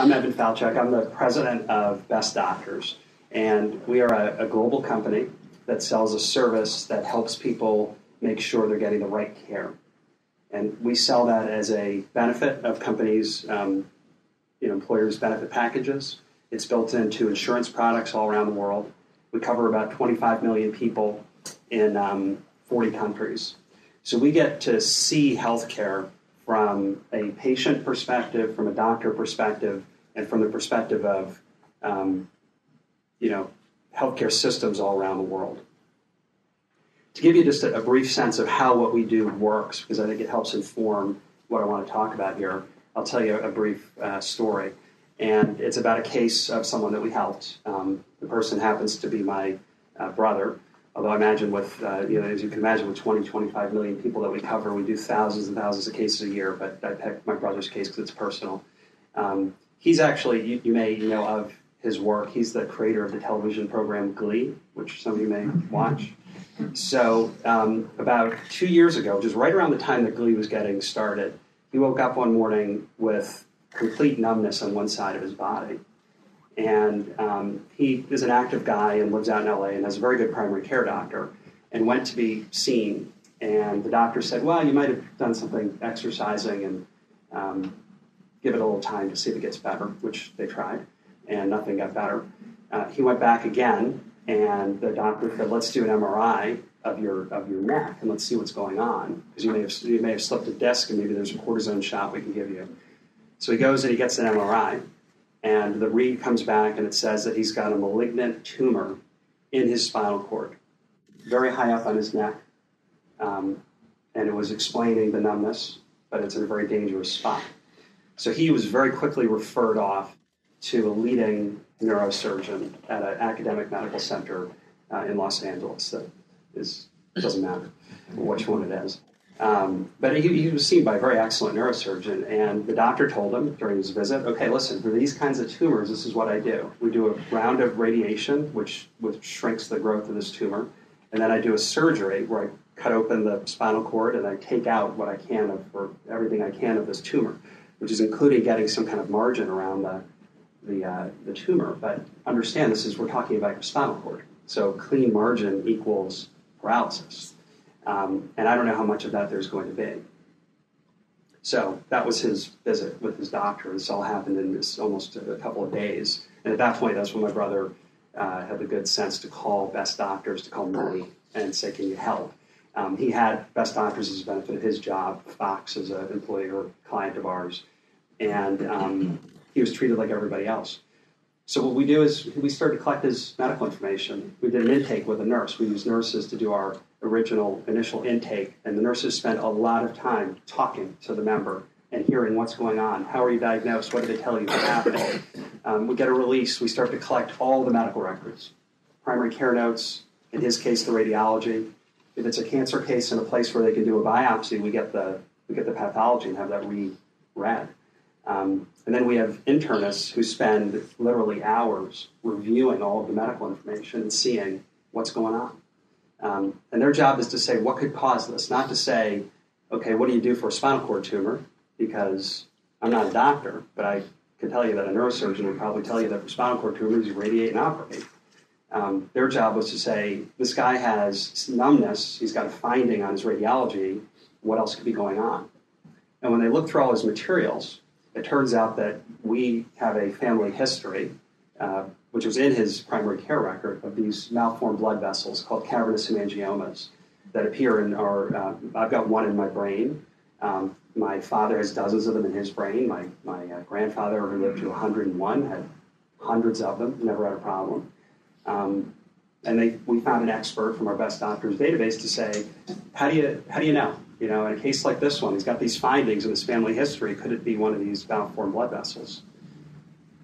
I'm Evan Falchuk. I'm the president of Best Doctors, and we are a global company that sells a service that helps people make sure they're getting the right care. And we sell that as a benefit of companies, employers' benefit packages. It's built into insurance products all around the world. We cover about 25 million people in 40 countries. So we get to see healthcare from a patient perspective, from a doctor perspective, and from the perspective of, healthcare systems all around the world. To give you just a brief sense of how what we do works, because I think it helps inform what I want to talk about here, I'll tell you a brief story. And it's about a case of someone that we helped. The person happens to be my brother. Although I imagine with, as you can imagine, with 20, 25 million people that we cover, we do thousands and thousands of cases a year, but I picked my brother's case because it's personal. He's actually, you may know of his work. He's the creator of the television program Glee, which some of you may watch. So about 2 years ago, just right around the time that Glee was getting started, he woke up one morning with complete numbness on one side of his body. And he is an active guy and lives out in LA and has a very good primary care doctor and went to be seen. And the doctor said, well, you might have done something exercising and give it a little time to see if it gets better, which they tried, and nothing got better. He went back again, and the doctor said, let's do an MRI of your neck and let's see what's going on, because you may have slipped a disc and maybe there's a cortisone shot we can give you. So he goes and he gets an MRI. And the read comes back and it says that he's got a malignant tumor in his spinal cord, very high up on his neck. And it was explaining the numbness, but it's in a very dangerous spot. So he was very quickly referred off to a leading neurosurgeon at an academic medical center in Los Angeles. It doesn't matter which one it is. But he was seen by a very excellent neurosurgeon, and the doctor told him during his visit, okay, listen, for these kinds of tumors, this is what I do. We do a round of radiation, which shrinks the growth of this tumor, and then I do a surgery where I cut open the spinal cord and I take out what I can or everything I can of this tumor, which is including getting some kind of margin around the tumor. But understand, we're talking about your spinal cord. So clean margin equals paralysis. And I don't know how much of that there's going to be. So that was his visit with his doctor. This all happened in almost a couple of days. And at that point, that's when my brother had the good sense to call Best Doctors, to call me and say, can you help? He had Best Doctors as a benefit of his job. Fox is an employee or client of ours. And he was treated like everybody else. So what we do is we started to collect his medical information. We did an intake with a nurse. We used nurses to do our initial intake, and the nurses spent a lot of time talking to the member and hearing what's going on. How are you diagnosed? What did they tell you? What happened? We get a release. We start to collect all the medical records, primary care notes, in his case, the radiology. If it's a cancer case in a place where they can do a biopsy, we get the pathology and have that read. And then we have internists who spend literally hours reviewing all of the medical information and seeing what's going on. And their job is to say, what could cause this? Not to say, okay, what do you do for a spinal cord tumor? Because I'm not a doctor, but I can tell you that a neurosurgeon would probably tell you that for spinal cord tumors, you radiate and operate. Their job was to say, this guy has numbness, he's got a finding on his radiology, what else could be going on? And when they look through all his materials, it turns out that we have a family history, which was in his primary care record, of these malformed blood vessels called cavernous hemangiomas that appear in our, I've got one in my brain. My father has dozens of them in his brain. My grandfather, who lived to 101, had hundreds of them, never had a problem. And we found an expert from our Best Doctors database to say, how do you know? In a case like this one, he's got these findings in his family history. Could it be one of these malformed blood vessels?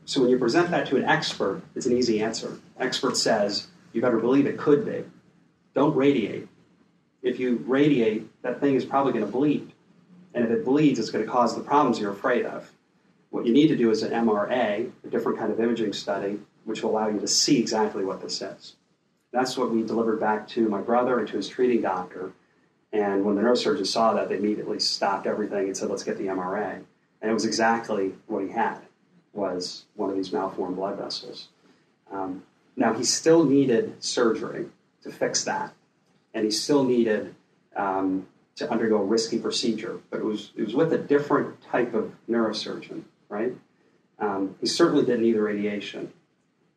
So when you present that to an expert, it's an easy answer. Expert says, you better believe it could be. Don't radiate. If you radiate, that thing is probably going to bleed. And if it bleeds, it's going to cause the problems you're afraid of. What you need to do is an MRA, a different kind of imaging study, which will allow you to see exactly what this is. That's what we delivered back to my brother and to his treating doctor. And when the neurosurgeon saw that, they immediately stopped everything and said, let's get the MRA. And it was exactly what he had. was one of these malformed blood vessels. Now, he still needed surgery to fix that, and he still needed to undergo a risky procedure, but it was with a different type of neurosurgeon, right? He certainly didn't need the radiation,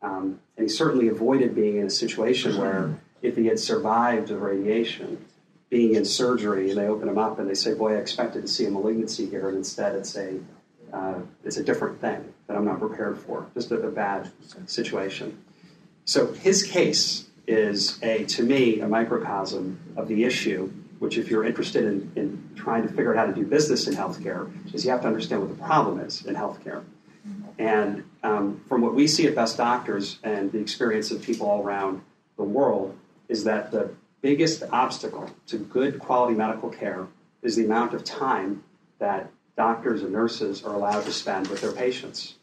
and he certainly avoided being in a situation where if he had survived the radiation, being in surgery, and they open him up and they say, boy, I expected to see a malignancy here, and instead it's a different thing that I'm not prepared for, just a bad situation. So his case is, to me, a microcosm of the issue, which if you're interested in trying to figure out how to do business in healthcare, is you have to understand what the problem is in healthcare. And from what we see at Best Doctors and the experience of people all around the world is that the biggest obstacle to good quality medical care is the amount of time that doctors and nurses are allowed to spend with their patients.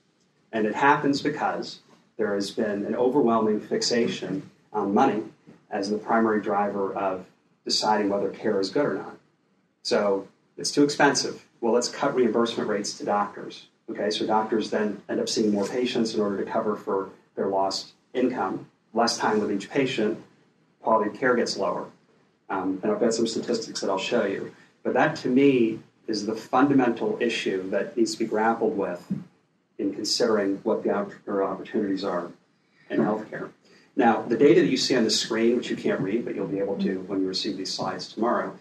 And it happens because there has been an overwhelming fixation on money as the primary driver of deciding whether care is good or not. So it's too expensive. Well, let's cut reimbursement rates to doctors. Okay, so doctors then end up seeing more patients in order to cover for their lost income, less time with each patient, quality of care gets lower. And I've got some statistics that I'll show you. But that, to me, is the fundamental issue that needs to be grappled with in considering what the entrepreneurial opportunities are in healthcare. Now, the data that you see on the screen, which you can't read, but you'll be able to when you receive these slides tomorrow,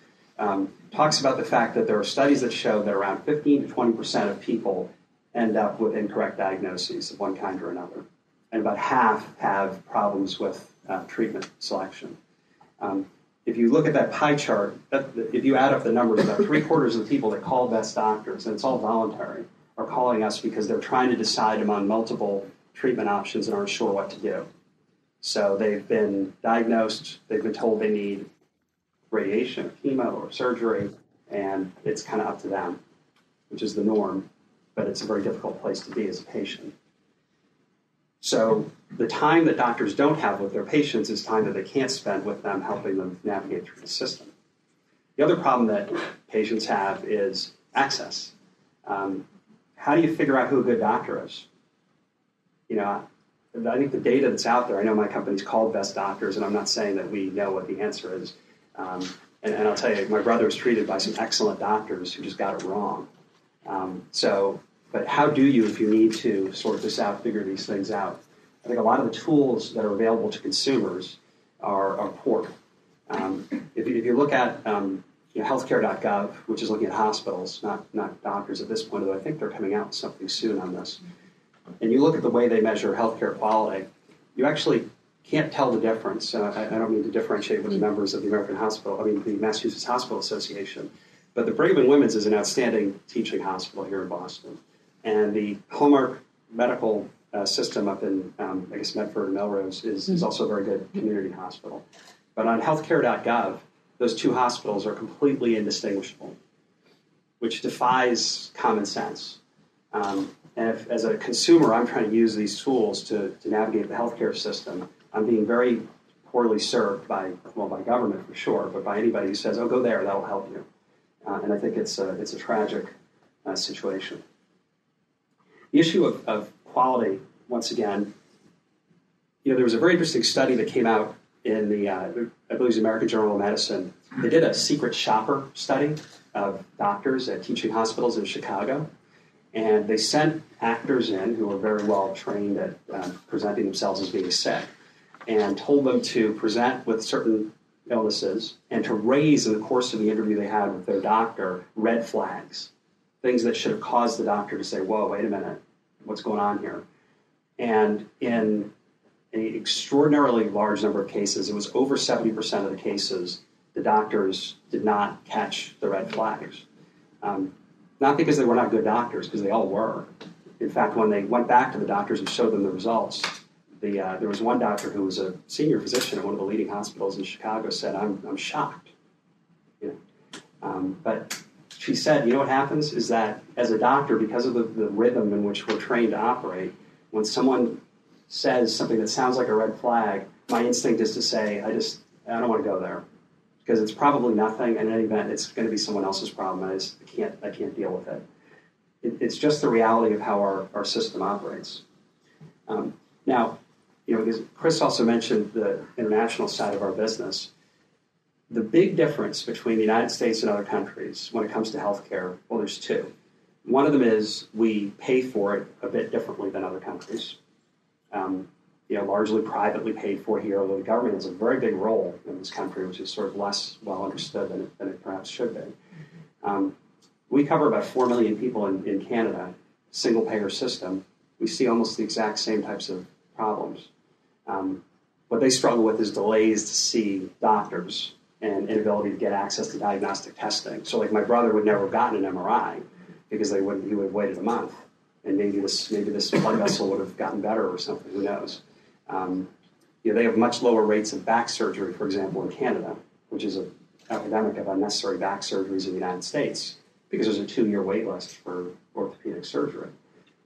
talks about the fact that there are studies that show that around 15 to 20% of people end up with incorrect diagnoses of one kind or another. And about half have problems with treatment selection. If you look at that pie chart, if you add up the numbers, about 3/4 of the people that call Best Doctors, and it's all voluntary, are calling us because they're trying to decide among multiple treatment options and aren't sure what to do. So they've been diagnosed, they've been told they need radiation, or chemo, or surgery, and it's kind of up to them, which is the norm, but it's a very difficult place to be as a patient. So the time that doctors don't have with their patients is time that they can't spend with them, helping them navigate through the system. The other problem that patients have is access. How do you figure out who a good doctor is? You know, I think the data that's out there, I know my company's called Best Doctors, and I'm not saying that we know what the answer is. And I'll tell you, my brother was treated by some excellent doctors who just got it wrong. But how do you, if you need to sort this out, figure these things out? I think a lot of the tools that are available to consumers are poor. If you look at healthcare.gov, which is looking at hospitals, not doctors at this point, although I think they're coming out with something soon on this, and you look at the way they measure healthcare quality, you actually can't tell the difference. I don't mean to differentiate with the members of the the Massachusetts Hospital Association, but the Brigham and Women's is an outstanding teaching hospital here in Boston. And the Hallmark Medical System up in, Medford and Melrose is also a very good community hospital. But on healthcare.gov, those two hospitals are completely indistinguishable, which defies common sense. And if, as a consumer, I'm trying to use these tools to navigate the healthcare system, I'm being very poorly served by government for sure, but by anybody who says, oh, go there, that'll help you. And I think it's a tragic situation. The issue of quality, once again, there was a very interesting study that came out in the, I believe it was the American Journal of Medicine. They did a secret shopper study of doctors at teaching hospitals in Chicago. And they sent actors in who were very well trained at presenting themselves as being sick and told them to present with certain illnesses and to raise in the course of the interview they had with their doctor red flags, things that should have caused the doctor to say, whoa, wait a minute, what's going on here? And in an extraordinarily large number of cases, it was over 70% of the cases, the doctors did not catch the red flags. Not because they were not good doctors, because they all were. In fact, when they went back to the doctors and showed them the results, there was one doctor who was a senior physician at one of the leading hospitals in Chicago said, I'm shocked. But she said, what happens is that as a doctor, because of the rhythm in which we're trained to operate, when someone says something that sounds like a red flag, my instinct is to say, I don't want to go there. Because it's probably nothing, and in any event, it's going to be someone else's problem, and I can't deal with it. it's just the reality of how our system operates. Now, because Chris also mentioned the international side of our business. The big difference between the United States and other countries when it comes to healthcare, well, there's two. One of them is we pay for it a bit differently than other countries. Largely privately paid for here, although the government has a very big role in this country, which is sort of less well understood than it perhaps should be. We cover about 4 million people in Canada, single-payer system. We see almost the exact same types of problems. What they struggle with is delays to see doctors and inability to get access to diagnostic testing. So, like, my brother would never have gotten an MRI because he would have waited a month, and maybe this blood vessel would have gotten better or something. Who knows? They have much lower rates of back surgery, for example, in Canada, which is an epidemic of unnecessary back surgeries in the United States because there's a 2-year wait list for orthopedic surgery.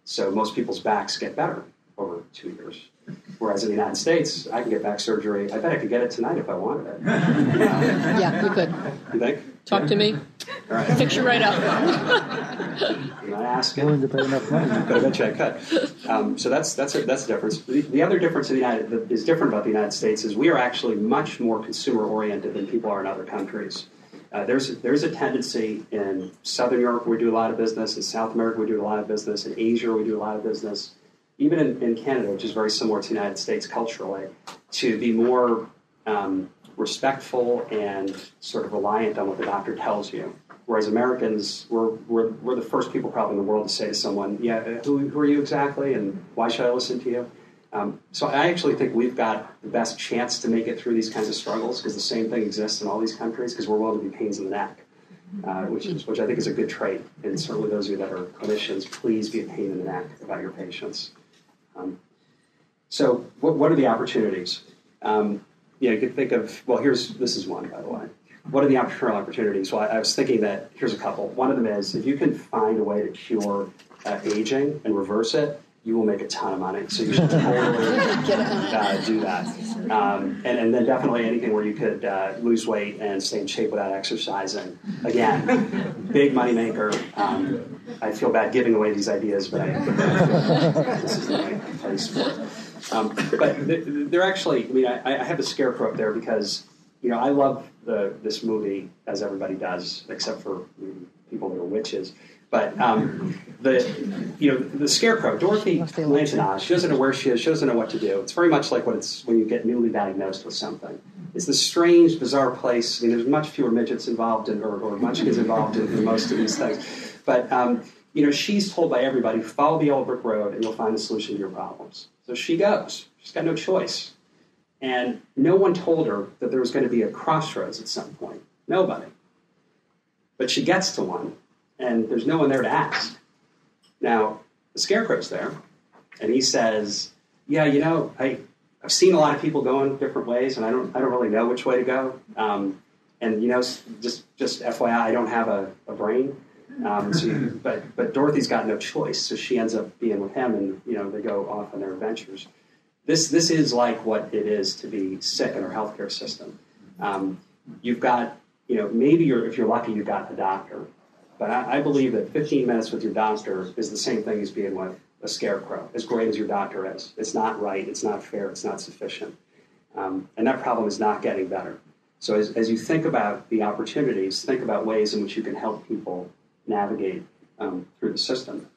So most people's backs get better over 2 years. Whereas in the United States, I can get back surgery. I bet I could get it tonight if I wanted it. Yeah, you could. You think? Talk to me. All right. Fix you right up. I'm not asking. Willing to pay enough money. But I bet you I could. So that's a difference. The other difference that is different about the United States is we are actually much more consumer-oriented than people are in other countries. There's a tendency in Southern Europe where we do a lot of business, in South America we do a lot of business, in Asia we do a lot of business, even in Canada, which is very similar to the United States culturally, to be more respectful and sort of reliant on what the doctor tells you. Whereas Americans, we're the first people probably in the world to say to someone, who are you exactly and why should I listen to you? So I actually think we've got the best chance to make it through these kinds of struggles because the same thing exists in all these countries because we're willing to be pains in the neck, which I think is a good trait. And certainly those of you that are clinicians, please be a pain in the neck about your patients. So what are the opportunities? You could think of, this is one, by the way. What are the entrepreneurial opportunities? Well, I was thinking that here's a couple. One of them is if you can find a way to cure aging and reverse it, you will make a ton of money. So you should totally do that. And then definitely anything where you could lose weight and stay in shape without exercising. Again, big money maker. I feel bad giving away these ideas, but this is the right place for it. But they're actually, I have the scarecrow up there because, I love this movie, as everybody does, except for people that are witches. But the scarecrow, Dorothy Lantinage, she doesn't know where she is. She doesn't know what to do. It's very much like when you get newly diagnosed with something. It's this strange, bizarre place. There's much fewer midgets involved or munchkins involved in most of these things. But she's told by everybody, follow the yellow brick road and you'll find the solution to your problems. So she goes. She's got no choice. And no one told her that there was going to be a crossroads at some point. Nobody. But she gets to one. And there's no one there to ask. Now, the scarecrow's there, and he says, I've seen a lot of people going different ways, and I don't really know which way to go. Just FYI, I don't have a brain. But Dorothy's got no choice, so she ends up being with him, and they go off on their adventures. This is like what it is to be sick in our healthcare system. You've got, maybe if you're lucky, you've got the doctor. But I believe that 15 minutes with your doctor is the same thing as being with a scarecrow, as great as your doctor is. It's not right, it's not fair, it's not sufficient. And that problem is not getting better. So as you think about the opportunities, think about ways in which you can help people navigate through the system.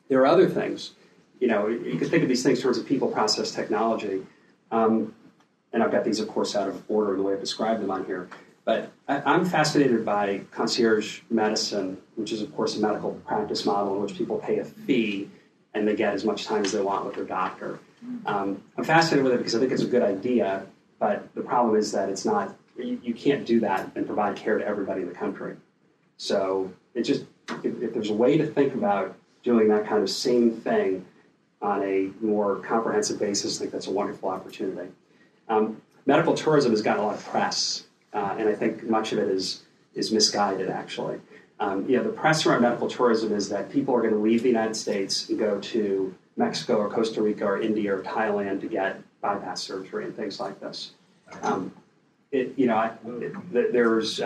There are other things. You can think of these things towards a people, process, technology. And I've got these, of course, out of order in the way I've described them on here. But I'm fascinated by concierge medicine, which is, of course, a medical practice model in which people pay a fee and they get as much time as they want with their doctor. I'm fascinated with it because I think it's a good idea, but the problem is that it's not, you can't do that and provide care to everybody in the country. So if there's a way to think about doing that kind of same thing on a more comprehensive basis, I think that's a wonderful opportunity. Medical tourism has gotten a lot of press. And I think much of it is misguided, actually. The press around medical tourism is that people are going to leave the United States and go to Mexico or Costa Rica or India or Thailand to get bypass surgery and things like this. There's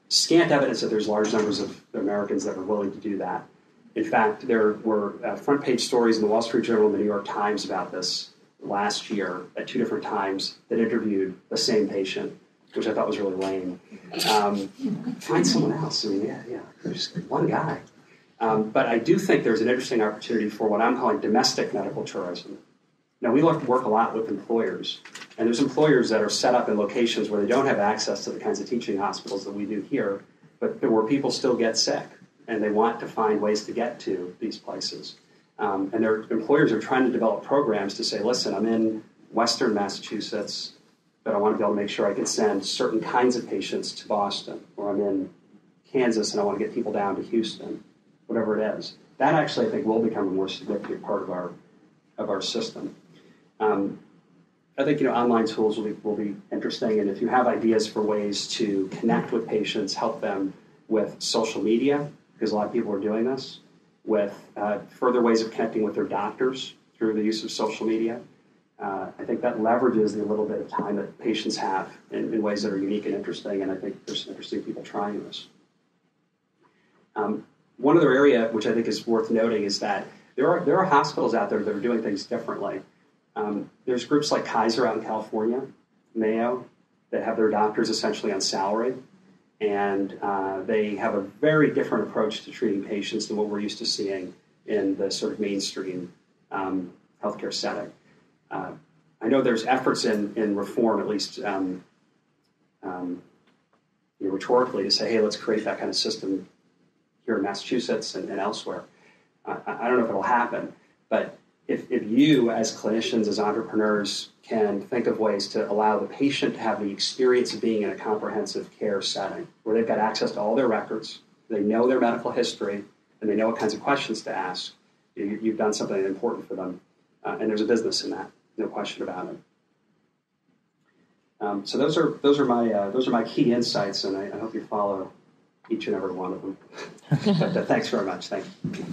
scant evidence that there's large numbers of Americans that are willing to do that. In fact, there were front page stories in the Wall Street Journal and the New York Times about this last year at 2 different times that interviewed the same patient, which I thought was really lame. Find someone else. I mean, yeah, there's one guy. But I do think there's an interesting opportunity for what I'm calling domestic medical tourism. Now, we work a lot with employers, and there's employers that are set up in locations where they don't have access to the kinds of teaching hospitals that we do here, but where people still get sick, and they want to find ways to get to these places. And their employers are trying to develop programs to say, listen, I'm in Western Massachusetts, but I want to be able to make sure I can send certain kinds of patients to Boston, or I'm in Kansas and I want to get people down to Houston, whatever it is. That actually, I think, will become a more significant part of our system. I think online tools will be interesting, and if you have ideas for ways to connect with patients, help them with social media, because a lot of people are doing this, with further ways of connecting with their doctors through the use of social media. I think that leverages the little bit of time that patients have in ways that are unique and interesting, and I think there's some interesting people trying this. One other area which I think is worth noting is that there are hospitals out there that are doing things differently. There's groups like Kaiser out in California, Mayo, that have their doctors essentially on salary, and they have a very different approach to treating patients than what we're used to seeing in the sort of mainstream healthcare setting. I know there's efforts in reform, at least rhetorically, to say, hey, let's create that kind of system here in Massachusetts and elsewhere. I don't know if it'll happen, but if you, as clinicians, as entrepreneurs, can think of ways to allow the patient to have the experience of being in a comprehensive care setting, where they've got access to all their records, they know their medical history, and they know what kinds of questions to ask, you've done something important for them. And there's a business in that, no question about it. So those are my key insights, and I hope you follow each and every one of them. But thanks very much. Thank you.